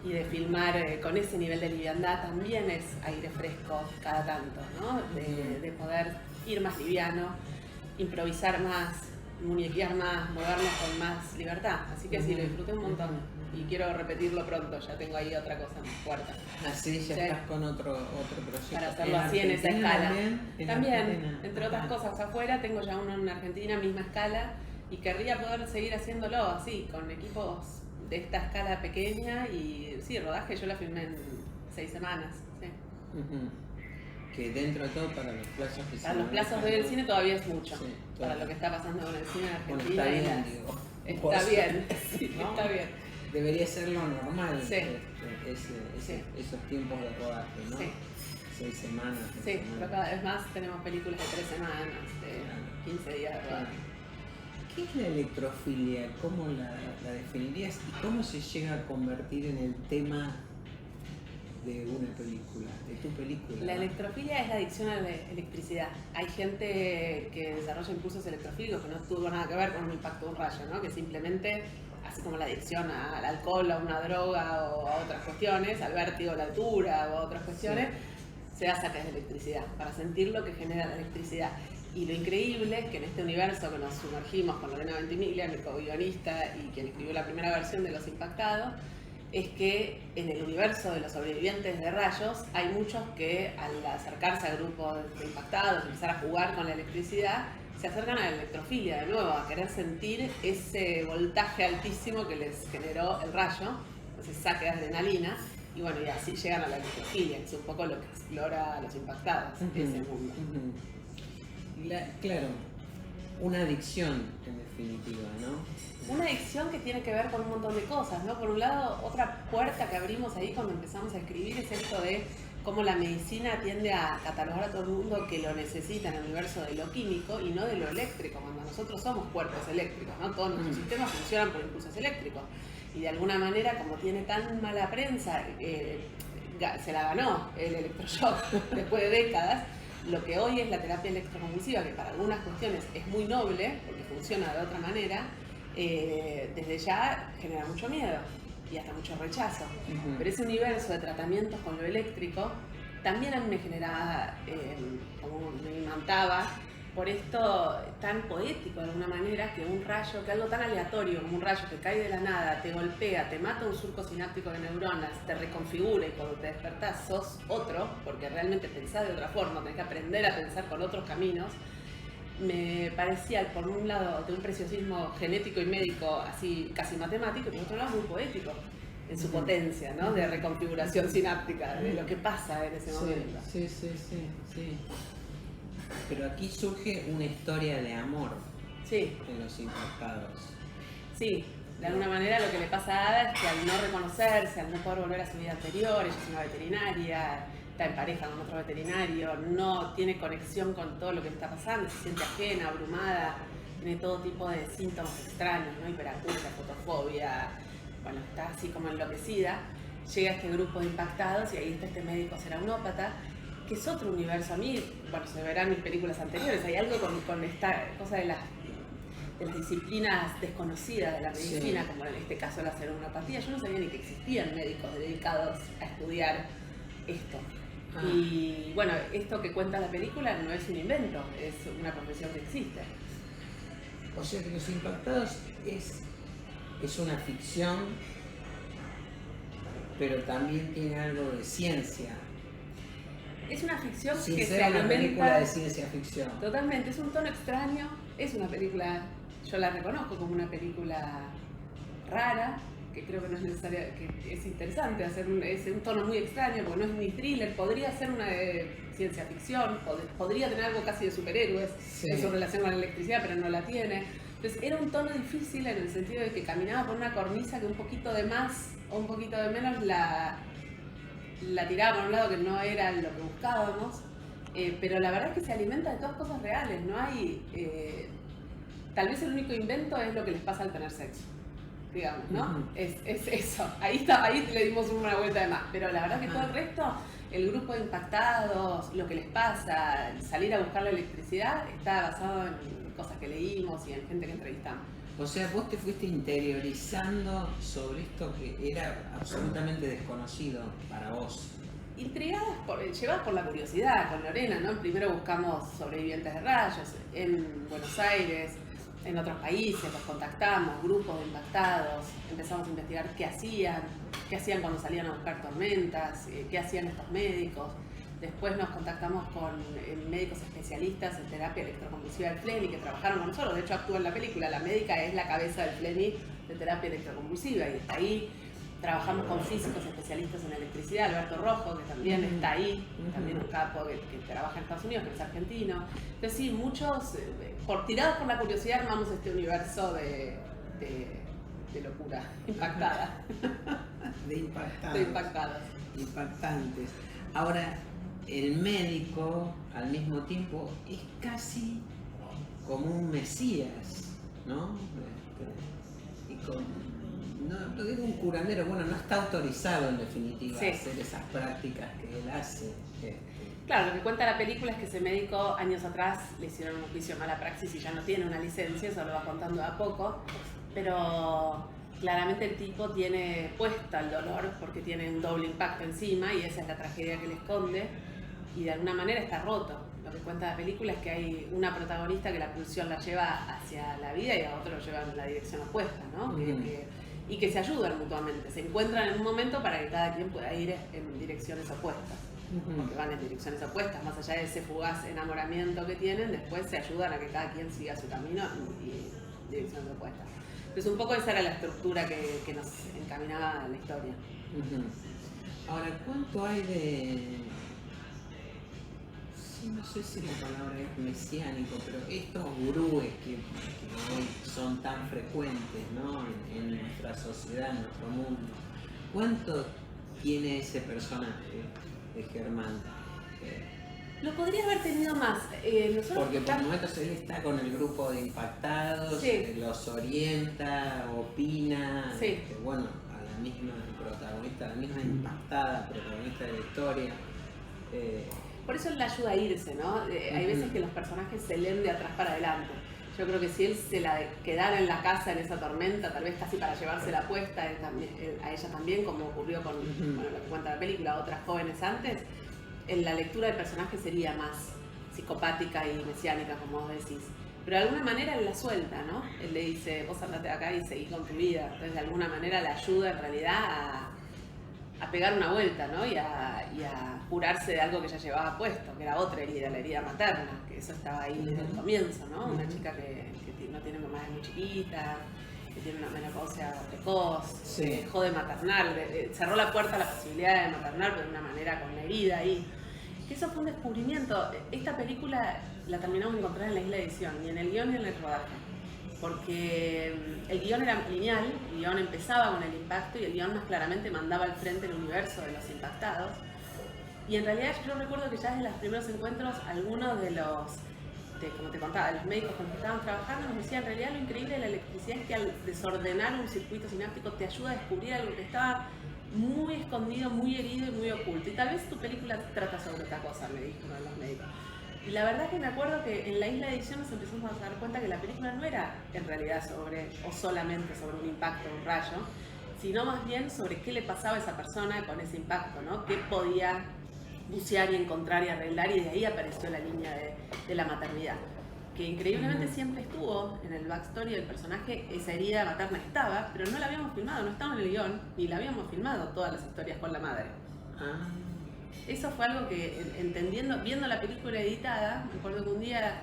y de filmar con ese nivel de liviandad también es aire fresco cada tanto, ¿no? De poder ir más liviano, improvisar más, muñequear más, movernos con más libertad. Así que sí, lo disfruté un montón y quiero repetirlo pronto, ya tengo ahí otra cosa más fuerte. Así ya Sí. estás con otro proyecto. Para hacerlo así en esa Argentina escala. ¿En También, Argentina? entre otras cosas afuera, tengo ya uno en Argentina, misma escala, y querría poder seguir haciéndolo así, con equipos de esta escala pequeña. Y sí, el rodaje yo la filmé en 6 semanas. Sí. Ujú. Que dentro de todo para los plazos que Para se los plazos manejan, del ¿no? cine todavía es mucho, Sí, para todo. lo que está pasando con el cine en Bueno, Argentina. está y bien, las- digo. Está Vos- bien, sí, ¿no? está bien. Debería ser lo normal, Sí. Sí. esos tiempos de rodaje, ¿no? Sí. 6 semanas. Sí, 6 pero semanas. cada vez más tenemos películas de 3 semanas, de 15 días de Claro. rodaje. ¿Qué es la electrofilia? ¿Cómo la definirías? ¿Y cómo se llega a convertir en el tema de una película, de tu película? La ¿no? electrofilia es la adicción a la electricidad. Hay gente que desarrolla impulsos electrofílicos que no tuvo nada que ver con un impacto de un rayo, ¿no? Que simplemente, así como la adicción al alcohol, a una droga o a otras cuestiones, al vértigo, a la altura o a otras cuestiones, se da saques de electricidad para sentir lo que genera la electricidad. Y lo increíble es que en este universo que nos sumergimos con Lorena Ventimiglia, mi co-guionista y quien escribió la primera versión de Los Impactados, es que en el universo de los sobrevivientes de rayos hay muchos que al acercarse a grupos de impactados, empezar a jugar con la electricidad, se acercan a la electrofilia de nuevo, a querer sentir ese voltaje altísimo que les generó el rayo, ese saque de adrenalina, y bueno, y así llegan a la electrofilia, que es un poco lo que explora Los Impactados, Ujú, ese mundo. ujú. Claro, una adicción en definitiva, ¿no? Una adicción que tiene que ver con un montón de cosas, ¿no? Por un lado, otra puerta que abrimos ahí cuando empezamos a escribir es esto de cómo la medicina tiende a catalogar a todo el mundo que lo necesita en el universo de lo químico y no de lo eléctrico, cuando nosotros somos cuerpos eléctricos, ¿no? Todos nuestros sistemas funcionan por impulsos eléctricos. Y de alguna manera, como tiene tan mala prensa, se la ganó el electroshock después de décadas. Lo que hoy es la terapia electroconvulsiva, que para algunas cuestiones es muy noble, porque funciona de otra manera, desde ya genera mucho miedo y hasta mucho rechazo. Ujú. Pero ese universo de tratamientos con lo eléctrico también a mí me generaba, como me imantaba, por esto tan poético de alguna manera, que un rayo, que algo tan aleatorio como un rayo que cae de la nada, te golpea, te mata un surco sináptico de neuronas, te reconfigura y cuando te despertás sos otro, porque realmente pensás de otra forma, tenés que aprender a pensar con otros caminos. Me parecía, por un lado, de un preciosismo genético y médico así casi matemático, y por otro lado muy poético en su potencia, ¿no? De reconfiguración sináptica, de lo que pasa en ese momento. Sí. Pero aquí surge una historia de amor Sí, en Los Impactados. sí. De alguna manera lo que le pasa a Ada es que al no reconocerse, al no poder volver a su vida anterior, ella es una veterinaria, está en pareja con otro veterinario, no tiene conexión con todo lo que le está pasando, se siente ajena, abrumada, tiene todo tipo de síntomas extraños, ¿no? Hiperacusia, fotofobia, bueno, está así como enloquecida. Llega este grupo de impactados y ahí está este médico serenópata, que es otro universo. A mí, bueno, se verán mis películas anteriores, hay algo con esta cosa de las disciplinas desconocidas de la medicina, Sí. como en este caso la serenopatía. Yo no sabía ni que existían médicos dedicados a estudiar esto. Ah. Y bueno, esto que cuenta la película no es un invento, es una profesión que existe. O sea que Los Impactados es una ficción, pero también tiene algo de ciencia. Es una ficción Sin que ser se una película alimenta... de ciencia ficción. Totalmente, es un tono extraño, es una película, yo la reconozco como una película rara, que creo que no es necesaria, que es interesante hacer es un tono muy extraño, porque no es ni thriller, podría ser una de ciencia ficción, podría tener algo casi de superhéroes en su relación con la electricidad, pero no la tiene. Entonces era un tono difícil en el sentido de que caminaba por una cornisa que un poquito de más o un poquito de menos la tiraba por un lado que no era lo que buscábamos, pero la verdad es que se alimenta de todas cosas reales, no hay... tal vez el único invento es lo que les pasa al tener sexo, digamos, ¿no? Es eso, ahí le dimos una vuelta de más, pero la verdad que todo el resto, el grupo de impactados, lo que les pasa, salir a buscar la electricidad, está basado en cosas que leímos y en gente que entrevistamos. O sea, vos te fuiste interiorizando sobre esto que era absolutamente desconocido para vos. Intrigadas, llevadas por la curiosidad con Lorena, ¿no? Primero buscamos sobrevivientes de rayos en Buenos Aires, en otros países, los contactamos, grupos de impactados, empezamos a investigar qué hacían cuando salían a buscar tormentas, qué hacían estos médicos. Después nos contactamos con médicos especialistas en terapia electroconvulsiva del FLENI que trabajaron con nosotros. De hecho, actúa en la película. La médica es la cabeza del FLENI de terapia electroconvulsiva y está ahí. Trabajamos con físicos especialistas en electricidad, Alberto Rojo, que también está ahí, también un capo que trabaja en Estados Unidos, que es argentino. Entonces sí, muchos, tirados por la curiosidad, armamos este universo de locura, impactada. De impactados. De impactados. Impactantes. Ahora, el médico, al mismo tiempo, es casi como un mesías, ¿no? Y no digo un curandero, bueno, no está autorizado en definitiva a hacer esas prácticas que él hace. Claro, lo que cuenta la película es que ese médico años atrás le hicieron un juicio de mala praxis y ya no tiene una licencia, eso lo va contando de a poco, pero claramente el tipo tiene puesta el dolor porque tiene un doble impacto encima y esa es la tragedia que le esconde y de alguna manera está roto. Lo que cuenta la película es que hay una protagonista que la pulsión la lleva hacia la vida y a otro lo lleva en la dirección opuesta, ¿no? Y que se ayudan mutuamente, se encuentran en un momento para que cada quien pueda ir en direcciones opuestas, porque van en direcciones opuestas, más allá de ese fugaz enamoramiento que tienen, después se ayudan a que cada quien siga su camino y direcciones opuestas. Entonces un poco esa era la estructura que nos encaminaba a la historia. Ahora, ¿cuánto hay de... no sé si la palabra es mesiánico, pero estos gurúes que hoy son tan frecuentes, ¿no? en nuestra sociedad, en nuestro mundo, ¿cuánto tiene ese personaje de Germán? Lo podría haber tenido más. Porque por momentos él está con el grupo de impactados, los orienta, opina, bueno, a la misma protagonista, a la misma impactada protagonista de la historia. Por eso él la ayuda a irse, ¿no? Hay veces que los personajes se leen de atrás para adelante. Yo creo que si él se la quedara en la casa en esa tormenta, tal vez casi para llevársela puesta a ella también, como ocurrió con bueno, lo que cuenta la película, otras jóvenes antes, la lectura del personaje sería más psicopática y mesiánica, como vos decís. Pero de alguna manera él la suelta, ¿no? Él le dice, vos andate de acá y seguí con tu vida. Entonces de alguna manera la ayuda en realidad a pegar una vuelta, ¿no? Y a curarse de algo que ya llevaba puesto, que era otra herida, la herida materna, que eso estaba ahí desde el comienzo, ¿no? Una chica que no tiene mamá de muy chiquita, que tiene una menopausia precoz, dejó de maternar, cerró la puerta a la posibilidad de maternar, pero de una manera con la herida ahí. Que eso fue un descubrimiento. Esta película la terminamos de encontrar en la isla de edición, ni en el guión ni en el rodaje. Porque el guión era lineal, el guión empezaba con el impacto y el guión más claramente mandaba al frente el universo de los impactados. Y en realidad yo recuerdo que ya desde los primeros encuentros algunos de los, como te contaba, de los médicos con los que estaban trabajando nos decían, en realidad lo increíble de la electricidad es que al desordenar un circuito sináptico te ayuda a descubrir algo que estaba muy escondido, muy herido y muy oculto. Y tal vez tu película trata sobre otra cosa, me dijo uno de los médicos. Y la verdad es que me acuerdo que en la isla de edición nos empezamos a dar cuenta que la película no era en realidad solamente sobre un impacto, un rayo, sino más bien sobre qué le pasaba a esa persona con ese impacto, ¿no? Qué podía bucear y encontrar y arreglar, y de ahí apareció la línea de la maternidad. Que increíblemente siempre estuvo en el backstory del personaje, esa herida materna estaba, pero no la habíamos filmado, no estaba en el guión, ni la habíamos filmado todas las historias con la madre. Eso fue algo que, entendiendo, viendo la película editada, me acuerdo que un día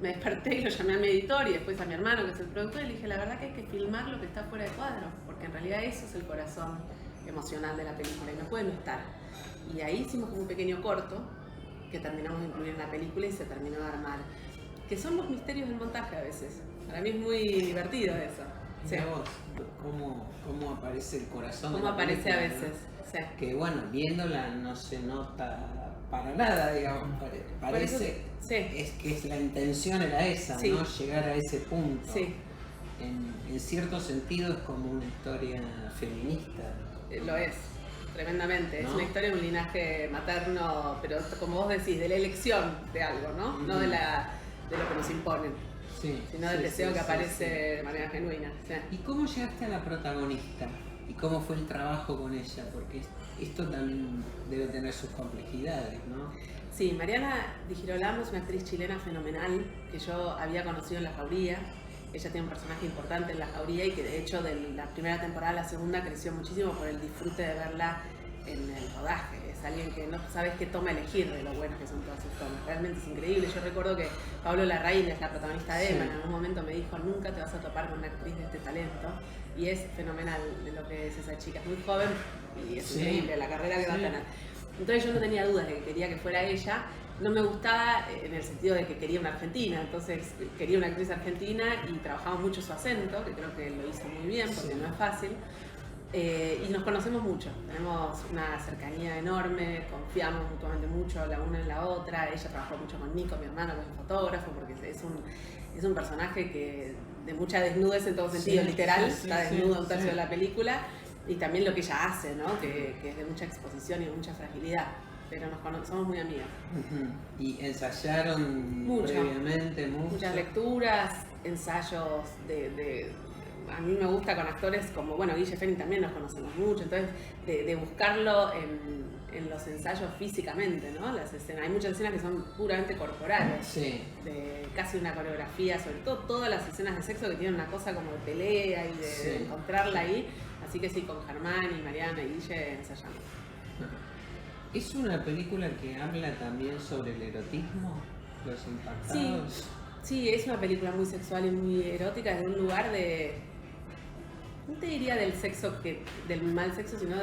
me desperté y lo llamé a mi editor y después a mi hermano, que es el productor, y le dije, la verdad que hay que filmar lo que está fuera de cuadro, porque en realidad eso es el corazón emocional de la película y no puede no estar. Y ahí hicimos como un pequeño corto que terminamos de incluir en la película y se terminó de armar. Que son los misterios del montaje a veces. Para mí es muy divertido eso. Sí. Mira vos, cómo aparece el corazón. Cómo de la aparece película, a veces. ¿no? Sí. Que bueno, viéndola no se nota para nada, digamos. Parece sí. es que la intención era esa, Sí. ¿no? Llegar a ese punto. Sí. En cierto sentido es como una historia feminista. Lo es, tremendamente. ¿No? Es una historia de un linaje materno, pero como vos decís, de la elección de algo, ¿no? No de lo que nos imponen, Sí, sino del deseo que aparece de manera genuina. Sí. ¿Y cómo llegaste a la protagonista? ¿Y cómo fue el trabajo con ella? Porque esto también debe tener sus complejidades, ¿no? Sí, Mariana Di Girolamo es una actriz chilena fenomenal que yo había conocido en La Jauría. Ella tiene un personaje importante en La Jauría y que de hecho de la primera temporada a la segunda creció muchísimo por el disfrute de verla en el rodaje. Es alguien que no sabes qué toma elegir de lo buenas que son todas sus tomas. Realmente es increíble. Yo recuerdo que Pablo Larraín es la protagonista de Emma. En algún momento me dijo, nunca te vas a topar con una actriz de este talento. Y es fenomenal de lo que es esa chica. Es muy joven y es increíble la carrera que va a tener. Entonces yo no tenía dudas de que quería que fuera ella. No me gustaba en el sentido de que quería una argentina, entonces quería una actriz argentina y trabajaba mucho su acento, que creo que lo hizo muy bien porque no es fácil. Y nos conocemos mucho, tenemos una cercanía enorme, confiamos mutuamente mucho la una en la otra. Ella trabajó mucho con Nico, mi hermano, que es un fotógrafo, porque es un personaje que de mucha desnudez en todo sentido, literal, está desnuda un tercio de la película, y también lo que ella hace, ¿no? que es de mucha exposición y de mucha fragilidad. Pero somos muy amigas. ¿Y ensayaron previamente mucho? Muchas lecturas, ensayos a mí me gusta con actores como, bueno, Guille Feni también nos conocemos mucho, entonces de buscarlo en los ensayos físicamente, ¿no? Las escenas, hay muchas escenas que son puramente corporales, de casi una coreografía, sobre todo todas las escenas de sexo que tienen una cosa como de pelea y de encontrarla ahí, así que sí, con Germán y Mariana y Guille ensayamos. ¿Es una película que habla también sobre el erotismo? ¿Los impactados? Sí, es una película muy sexual y muy erótica desde un lugar de... No te diría del sexo, del mal sexo, sino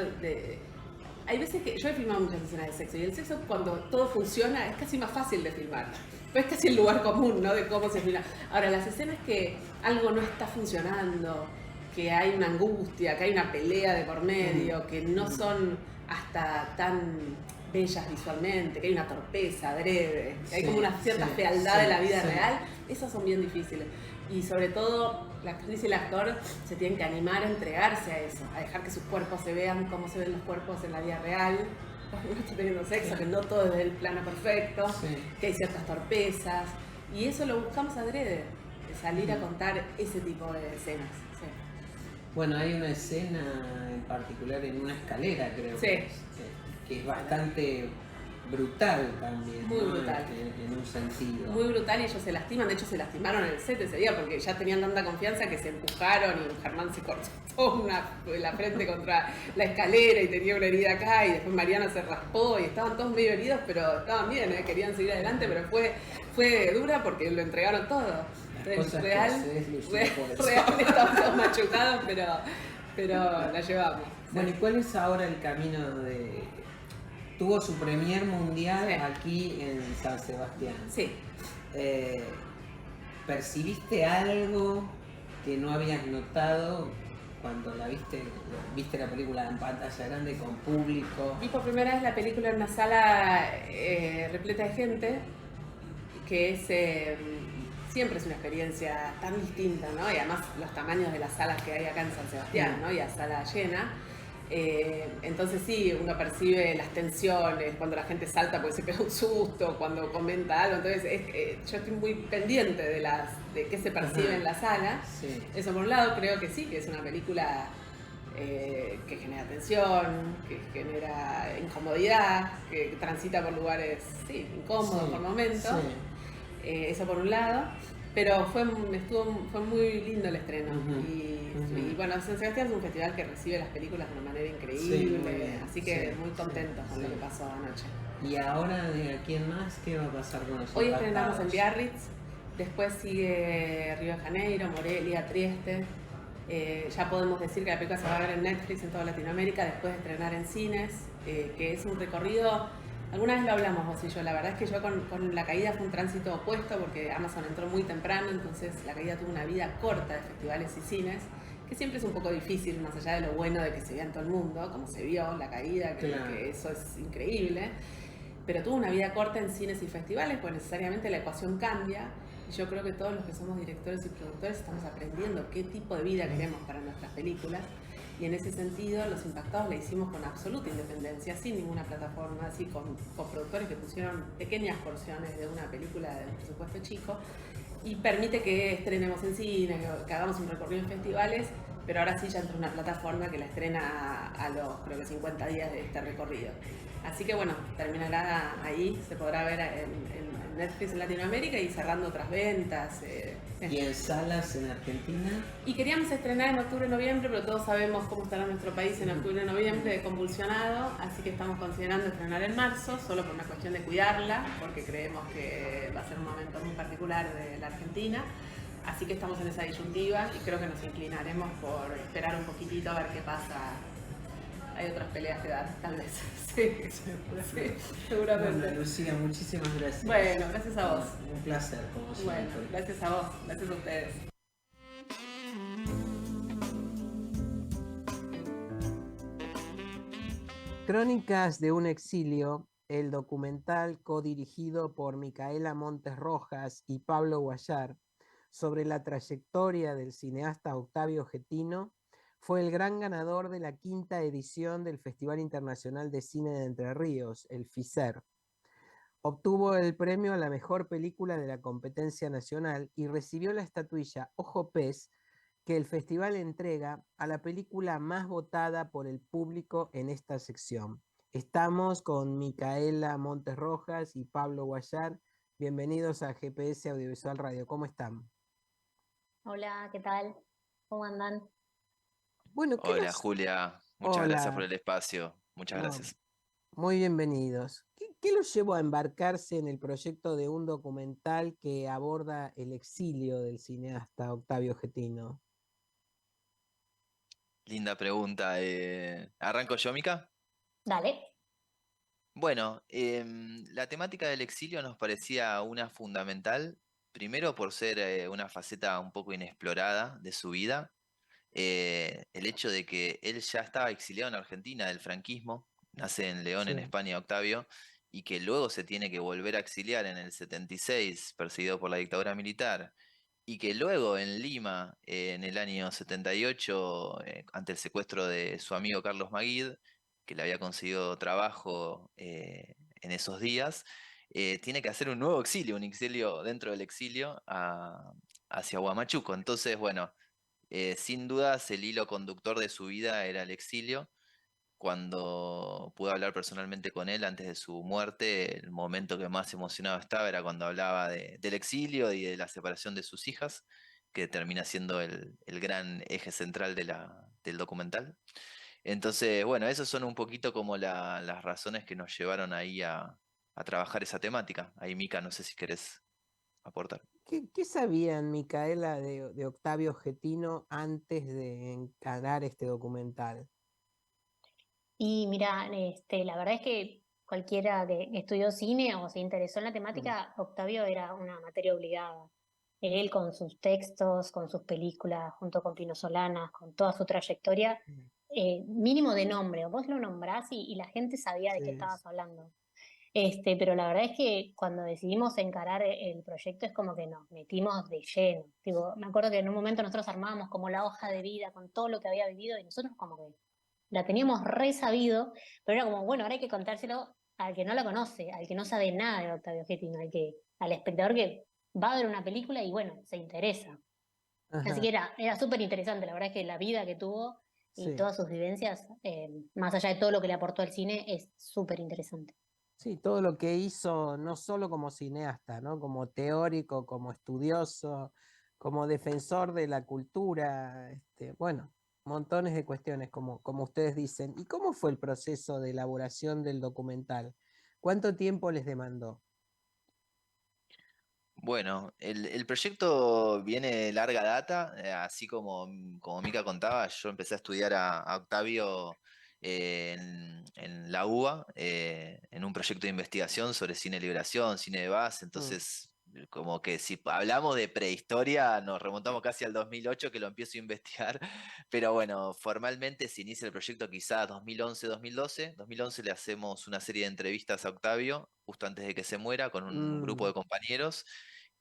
hay veces que... Yo he filmado muchas escenas de sexo y el sexo cuando todo funciona es casi más fácil de filmar. Pues es casi el lugar común, ¿no? De cómo se filma. Ahora, las escenas que algo no está funcionando, que hay una angustia, que hay una pelea de por medio, que no son hasta tan bellas visualmente, que hay una torpeza adrede, que hay como una cierta fealdad de la vida real, esas son bien difíciles. Y sobre todo, la actriz y el actor se tienen que animar a entregarse a eso, a dejar que sus cuerpos se vean como se ven los cuerpos en la vida real. Uno está teniendo sexo, que no todo es el plano perfecto, que hay ciertas torpezas. Y eso lo buscamos adrede, de salir a contar ese tipo de escenas. Bueno, hay una escena en particular en una escalera, creo que es bastante brutal también. Muy brutal. En un sentido. Muy brutal y ellos se lastiman, de hecho se lastimaron en el set ese día porque ya tenían tanta confianza que se empujaron y Germán se cortó la frente contra la escalera y tenía una herida acá y después Mariana se raspó y estaban todos medio heridos, pero estaban bien, querían seguir adelante, pero fue dura porque lo entregaron todo. Entonces, real, estaban todos machucados, pero la llevamos. Bueno, ¿y cuál es ahora el camino de...? Tuvo su premier mundial aquí en San Sebastián. Sí. ¿Percibiste algo que no habías notado cuando la viste la película en pantalla grande con público? Vi por primera vez la película en una sala repleta de gente, que es... siempre es una experiencia tan distinta, ¿no? Y además los tamaños de las salas que hay acá en San Sebastián, ¿no? Y a sala llena. Entonces sí, uno percibe las tensiones, cuando la gente salta porque se pega un susto, cuando comenta algo. Entonces yo estoy muy pendiente de qué se percibe en la sala. Sí. Eso por un lado, creo que sí, que es una película que genera tensión, que genera incomodidad, que transita por lugares incómodos por momentos. Eso por un lado. Pero fue muy lindo el estreno. Y bueno, San Sebastián es un festival que recibe las películas de una manera increíble, muy bien. así que Sí, muy contentos con lo sí. que pasó anoche. Y ahora, ¿de aquí en más qué va a pasar con los Hoy estrenamos en impactados? Biarritz, después sigue Río de Janeiro, Morelia, Trieste. Ya podemos decir que la película se va a ver en Netflix en toda Latinoamérica, después de estrenar en cines, que es un recorrido. Alguna vez lo hablamos vos y yo, la verdad es que yo con la caída fue un tránsito opuesto porque Amazon entró muy temprano, entonces la caída tuvo una vida corta de festivales y cines, que siempre es un poco difícil, más allá de lo bueno de que se vea en todo el mundo, como se vio la caída, que eso es increíble, pero tuvo una vida corta en cines y festivales, pues necesariamente la ecuación cambia. Y yo creo que todos los que somos directores y productores estamos aprendiendo qué tipo de vida queremos para nuestras películas. Y en ese sentido, Los Impactados la hicimos con absoluta independencia, sin ninguna plataforma, así con productores que pusieron pequeñas porciones de una película de un presupuesto chico. Y permite que estrenemos en cine, que hagamos un recorrido en festivales, pero ahora sí ya entra una plataforma que la estrena a los, creo que 50 días de este recorrido. Así que bueno, terminará ahí, se podrá ver en Netflix en Latinoamérica y cerrando otras ventas. ¿Y en salas en Argentina? Y queríamos estrenar en octubre-noviembre, pero todos sabemos cómo estará nuestro país en octubre-noviembre convulsionado, así que estamos considerando estrenar en marzo, solo por una cuestión de cuidarla, porque creemos que va a ser un momento muy particular de la Argentina. Así que estamos en esa disyuntiva y creo que nos inclinaremos por esperar un poquitito a ver qué pasa. Hay otras peleas que dar, tal vez. Sí, seguramente. Bueno, Lucía, muchísimas gracias. Bueno, gracias a vos. Un placer, como siempre. Bueno, gracias a vos, gracias a ustedes. Crónicas de un exilio, el documental codirigido por Micaela Montes Rojas y Pablo Guallar sobre la trayectoria del cineasta Octavio Getino, fue el gran ganador de la 5ª edición del Festival Internacional de Cine de Entre Ríos, el FICER. Obtuvo el premio a la mejor película de la competencia nacional y recibió la estatuilla Ojo Pez que el festival entrega a la película más votada por el público en esta sección. Estamos con Micaela Montes Rojas y Pablo Guallar. Bienvenidos a GPS Audiovisual Radio. ¿Cómo están? Hola, ¿qué tal? ¿Cómo andan? Bueno, Hola Julia, muchas gracias por Hola. el espacio. Muchas No, gracias. muy bienvenidos. ¿Qué los llevó a embarcarse en el proyecto de un documental que aborda el exilio del cineasta Octavio Getino? Linda pregunta. ¿Arranco yo, Mica? Dale. Bueno, la temática del exilio nos parecía una fundamental, primero por ser una faceta un poco inexplorada de su vida. El hecho de que él ya estaba exiliado en Argentina del franquismo, nace en León, en Sí. España, Octavio, y que luego se tiene que volver a exiliar en el 76, perseguido por la dictadura militar, y que luego en Lima, en el año 78, ante el secuestro de su amigo Carlos Maguid, que le había conseguido trabajo en esos días, tiene que hacer un nuevo exilio, un exilio dentro del exilio hacia Huamachuco. Entonces, bueno, sin dudas el hilo conductor de su vida era el exilio. Cuando pude hablar personalmente con él antes de su muerte, el momento que más emocionado estaba era cuando hablaba del exilio y de la separación de sus hijas, que termina siendo el gran eje central del documental. Entonces, bueno, esas son un poquito como las razones que nos llevaron ahí a trabajar esa temática. Ahí, Mica, no sé si querés aportar. ¿Qué sabían, Micaela, de Octavio Getino antes de encarar este documental? Y mira, la verdad es que cualquiera que estudió cine o se interesó en la Mm, temática, Octavio era una materia obligada. Él con sus textos, con sus películas, junto con Pino Solanas, con toda su trayectoria, mm, mínimo de nombre, vos lo nombrás y la gente sabía de qué sí, estabas hablando. Pero la verdad es que cuando decidimos encarar el proyecto es como que nos metimos de lleno. Tipo, me acuerdo que en un momento nosotros armábamos como la hoja de vida con todo lo que había vivido y nosotros como que la teníamos re sabido, pero era como, bueno, ahora hay que contárselo al que no la conoce, al que no sabe nada de Octavio Getino, al espectador que va a ver una película y bueno, se interesa. Así que ajá, era súper interesante, la verdad es que la vida que tuvo y sí. todas sus vivencias, más allá de todo lo que le aportó al cine, es súper interesante. Sí, todo lo que hizo, no solo como cineasta, ¿no? Como teórico, como estudioso, como defensor de la cultura, bueno, montones de cuestiones, como ustedes dicen. ¿Y cómo fue el proceso de elaboración del documental? ¿Cuánto tiempo les demandó? Bueno, el proyecto viene de larga data, así como Mica contaba, yo empecé a estudiar a Octavio en la UBA, en un proyecto de investigación sobre cine de liberación, cine de base, Mm, entonces como que si hablamos de prehistoria, nos remontamos casi al 2008 que lo empiezo a investigar, pero bueno, formalmente se inicia el proyecto quizá 2011-2012, 2011 le hacemos una serie de entrevistas a Octavio, justo antes de que se muera, con un grupo mm, de compañeros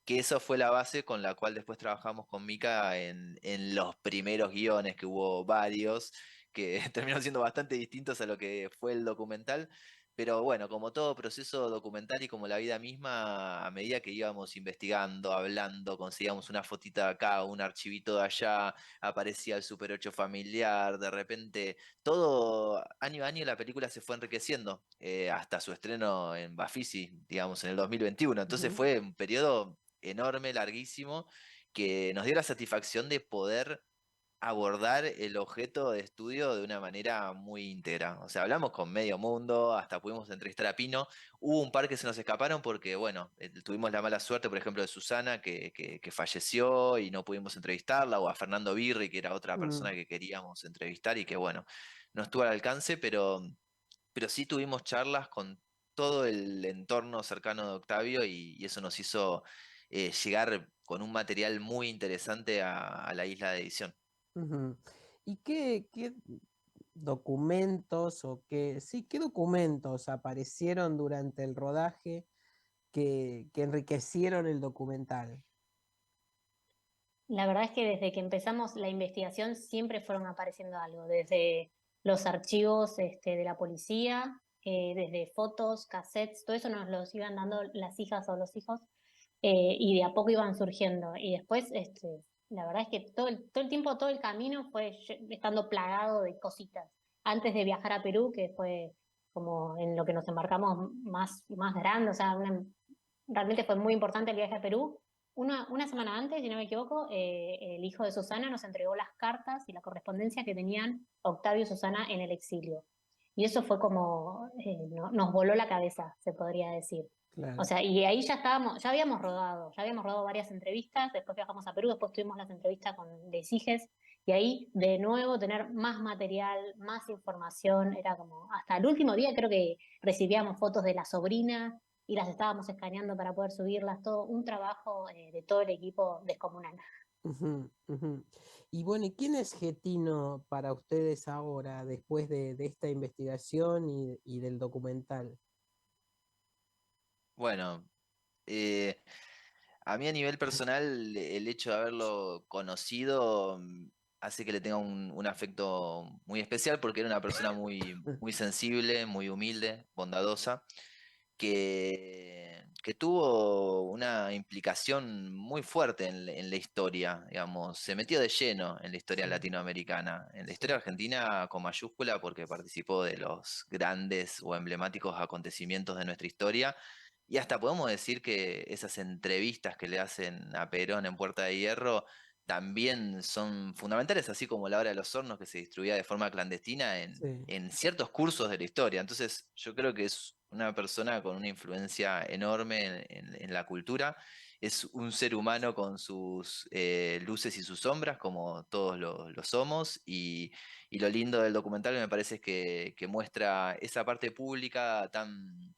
que eso fue la base con la cual después trabajamos con Mika en los primeros guiones, que hubo varios, que terminaron siendo bastante distintos a lo que fue el documental. Pero bueno, como todo proceso documental y como la vida misma, a medida que íbamos investigando, hablando, conseguíamos una fotita de acá, un archivito de allá, aparecía el Super 8 familiar, de repente, todo año a año la película se fue enriqueciendo, hasta su estreno en Bafisi, digamos, en el 2021. Entonces ujú, fue un periodo enorme, larguísimo, que nos dio la satisfacción de poder abordar el objeto de estudio de una manera muy íntegra. O sea, hablamos con medio mundo, hasta pudimos entrevistar a Pino. Hubo un par que se nos escaparon porque, bueno, tuvimos la mala suerte, por ejemplo, de Susana, que falleció y no pudimos entrevistarla, o a Fernando Birri, que era otra persona mm, que queríamos entrevistar y que, bueno, no estuvo al alcance, pero sí tuvimos charlas con todo el entorno cercano de Octavio y eso nos hizo llegar con un material muy interesante a la isla de edición. ujú. ¿Y qué documentos o sí, qué documentos aparecieron durante el rodaje que enriquecieron el documental? La verdad es que desde que empezamos la investigación siempre fueron apareciendo algo, desde los archivos de la policía, desde fotos, cassettes, todo eso nos los iban dando las hijas o los hijos, y de a poco iban surgiendo. Y después, la verdad es que todo el tiempo, todo el camino fue estando plagado de cositas. Antes de viajar a Perú, que fue como en lo que nos embarcamos más grande, o sea, realmente fue muy importante el viaje a Perú. Una semana antes, si no me equivoco, el hijo de Susana nos entregó las cartas y la correspondencia que tenían Octavio y Susana en el exilio. Y eso fue como, nos voló la cabeza, se podría decir. O Claro. sea, y ahí ya habíamos rodado varias entrevistas, después viajamos a Perú, después tuvimos las entrevistas con Desiges, y ahí de nuevo tener más material, más información, era como, hasta el último día creo que recibíamos fotos de la sobrina y las estábamos escaneando para poder subirlas, todo un trabajo de todo el equipo descomunal. Ujú, ujú. Y bueno, ¿y quién es Getino para ustedes ahora, después de esta investigación y del documental? Bueno, eh, a mí a nivel personal, el hecho de haberlo conocido hace que le tenga un afecto muy especial porque era una persona muy sensible, muy humilde, bondadosa, que tuvo una implicación muy fuerte en la historia, digamos, se metió de lleno en la historia Sí, latinoamericana, en la historia sí, argentina con mayúscula porque participó de los grandes o emblemáticos acontecimientos de nuestra historia. Y hasta podemos decir que esas entrevistas que le hacen a Perón en Puerta de Hierro también son fundamentales, así como la Hora de los Hornos que se distribuía de forma clandestina sí. en ciertos cursos de la historia. Entonces, yo creo que es una persona con una influencia enorme en la cultura. Es un ser humano con sus luces y sus sombras, como todos lo somos. Y lo lindo del documental me parece es que muestra esa parte pública tan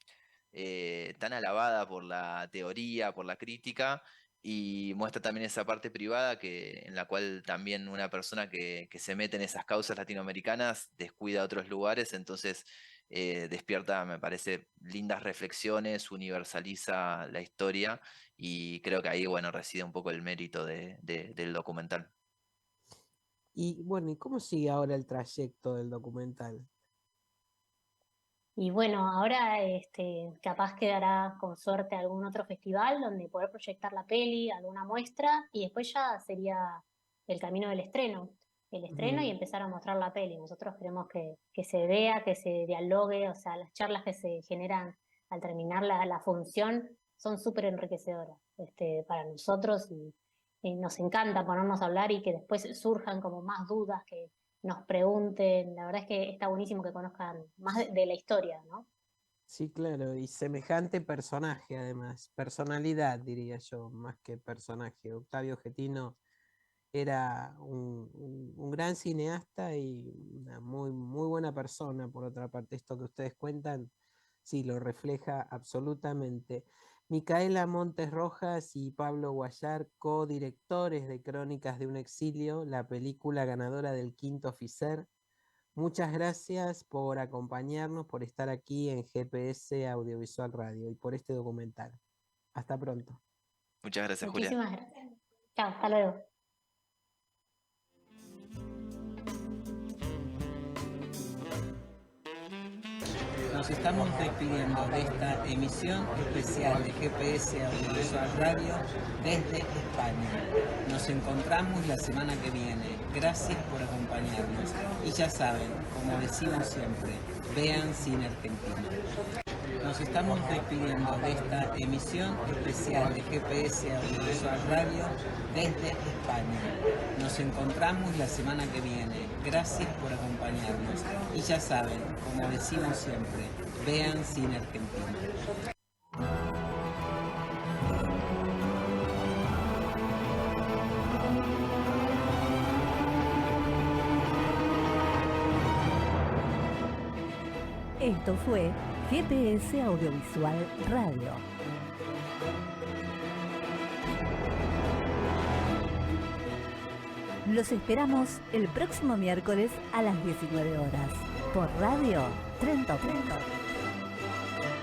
alabada por la teoría, por la crítica, y muestra también esa parte privada en la cual también una persona que se mete en esas causas latinoamericanas descuida otros lugares, entonces despierta, me parece, lindas reflexiones, universaliza la historia, y creo que ahí, bueno, reside un poco el mérito del documental. Y bueno, ¿y cómo sigue ahora el trayecto del documental? Y bueno, ahora capaz quedará con suerte algún otro festival donde poder proyectar la peli, alguna muestra, y después ya sería el camino del estreno. El estreno y Ujú, empezar a mostrar la peli. Nosotros queremos que se vea, que se dialogue, o sea, las charlas que se generan al terminar la función son súper enriquecedoras para nosotros y nos encanta ponernos a hablar y que después surjan como más dudas, que nos pregunten. La verdad es que está buenísimo que conozcan más de la historia, ¿no? Sí, claro, y semejante personaje además, personalidad diría yo, más que personaje. Octavio Getino era un gran cineasta y una muy, muy buena persona, por otra parte. Esto que ustedes cuentan, sí, lo refleja absolutamente. Micaela Montes Rojas y Pablo Guayar, codirectores de Crónicas de un Exilio, la película ganadora del Quinto Fiser. Muchas gracias por acompañarnos, por estar aquí en GPS Audiovisual Radio y por este documental. Hasta pronto. Muchas gracias, Julia. Muchísimas gracias. Chao, hasta luego. Nos estamos despidiendo de esta emisión especial de GPS Audiovisual Radio desde España. Nos encontramos la semana que viene. Gracias por acompañarnos. Y ya saben, como decimos siempre, vean cine argentino. Nos estamos despidiendo de esta emisión especial de GPS Audiovisual Radio desde España. Nos encontramos la semana que viene. Gracias por acompañarnos. Y ya saben, como decimos siempre, vean cine argentino. Esto fue GPS Audiovisual Radio. Los esperamos el próximo miércoles a las 19 horas por Radio Tren Topic.